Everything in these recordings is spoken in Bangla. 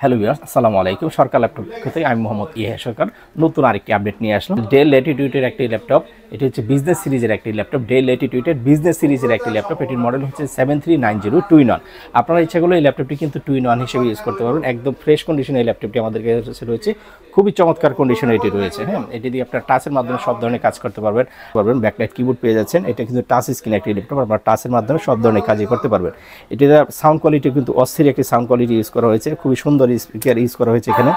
হ্যালো ভিউয়ার্স, আসসালামু আলাইকুম। সরকার ল্যাপটপ থেকে আমি মোহাম্মদ ইহা সরকার নতুন আরেকটি আপডেট নিয়ে আসলাম। ডেল ল্যাটিটিউডের একটি ল্যাপটপ, এটি হচ্ছে বিজনেস সিরিজের একটি ল্যাপটপ। ডেল ল্যাটিটিউডের বিজনেস সিরিজের একটি ল্যাপটপ, এটির মডেল হচ্ছে 7390 2-in-1। আপনারা ইচ্ছা করলে এই ল্যাপটপটি কিন্তু 2-in-1 হিসেবে ইউজ করতে পারবেন। একদম ফ্রেশ কন্ডিশনে এই ল্যাপটপটি আমাদের কাছে রয়েছে, খুবই চমৎকার কন্ডিশনে এটি রয়েছে। হ্যাঁ, এটি দিয়ে আপনার টাচের মাধ্যমে সব ধরনের কাজ করতে পারবেন। ব্যাকলাইট কিবোর্ড পেয়ে যাচ্ছেন। এটা কিন্তু টাচ স্ক্রিন একটি ল্যাপটপ, আপনার টাচের মাধ্যমে সব ধরনের কাজই করতে পারবেন। এটিতে সাউন্ড কোয়ালিটি কিন্তু অস্থির একটি সাউন্ড কোয়ালিটি ইউজ করা হয়েছে, খুবই সুন্দর স্পিকার ইউজ করা হয়েছে এখানে।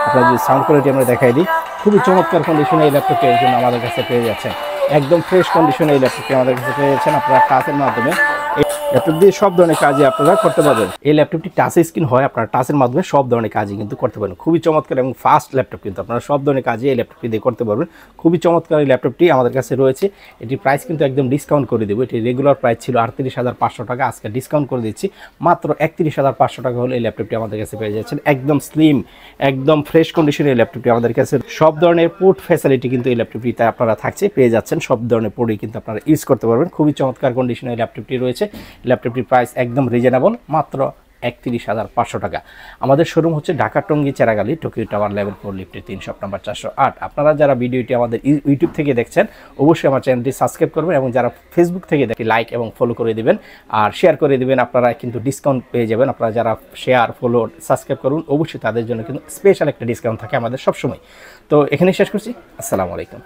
আপনার যদি সাউন্ড কোয়ালিটি আমরা দেখাই দিই, খুবই চমৎকার কন্ডিশনে এই ল্যাপটপটি জন্য আমাদের কাছে পেয়ে যাচ্ছেন। একদম ফ্রেশ কন্ডিশনে এই ল্যাপটপটি আমাদের কাছে পেয়ে যাচ্ছেন। আপনারা টাচের মাধ্যমে ল্যাপটপ দিয়ে সব ধরনের কাজই আপনারা করতে পারবেন। এই ল্যাপটপটি টাচ স্ক্রিন হয়, আপনারা টাচের মাধ্যমে সব ধরনের কাজই কিন্তু করতে পারবেন। খুবই চমৎকার এবং ফাস্ট ল্যাপটপ, কিন্তু আপনারা সব ধরনের কাজই এই ল্যাপটপটি দিয়ে করতে পারবেন। খুবই চমৎকার এই ল্যাপটপটি আমাদের কাছে রয়েছে। এটির প্রাইস কিন্তু একদম ডিসকাউন্ট করে দেবো। এটি রেগুলার প্রাইস ছিল 38,500 টাকা, আজকে ডিসকাউন্ট করে দিচ্ছি মাত্র 31,500 টাকা হলে এই ল্যাপটপটি আমাদের কাছে পেয়ে যাচ্ছেন। একদম স্লিম, একদম ফ্রেশ কন্ডিশনে এই ল্যাপটপটি আমাদের কাছে। সব ধরনের পোর্ট ফ্যাসিলিটি কিন্তু এই ল্যাপটপটিতে আপনারা থাকছে, পেয়ে যাচ্ছেন। সব ধরনের পোর্টই কিন্তু আপনারা ইউজ করতে পারবেন। খুবই চমৎকার কন্ডিশনে এই ল্যাপটপটি রয়েছে। ল্যাপটপটির প্রাইস একদম রিজনেবল, মাত্র 31,500 টাকা। আমাদের শোরুম হচ্ছে Dhaka Tongi Cheragali, Tokyo tower level 4 লিফটের 3 শপ নাম্বার 408। আপনারা যারা ভিডিওটি আমাদের ইউটিউব থেকে দেখছেন, অবশ্যই আমার চ্যানেলটি সাবস্ক্রাইব করবেন, এবং যারা ফেসবুক থেকে দেখি লাইক এবং ফলো করে দিবেন আর শেয়ার করে দিবেন। আপনারা কিন্তু ডিসকাউন্ট পেয়ে যাবেন। আপনারা যারা শেয়ার, ফলো, সাবস্ক্রাইব করুন, অবশ্যই তাদের জন্য কিন্তু স্পেশাল একটা ডিসকাউন্ট থাকে আমাদের সবসময়। তো এখানেই শেষ করছি। আসসালামু আলাইকুম।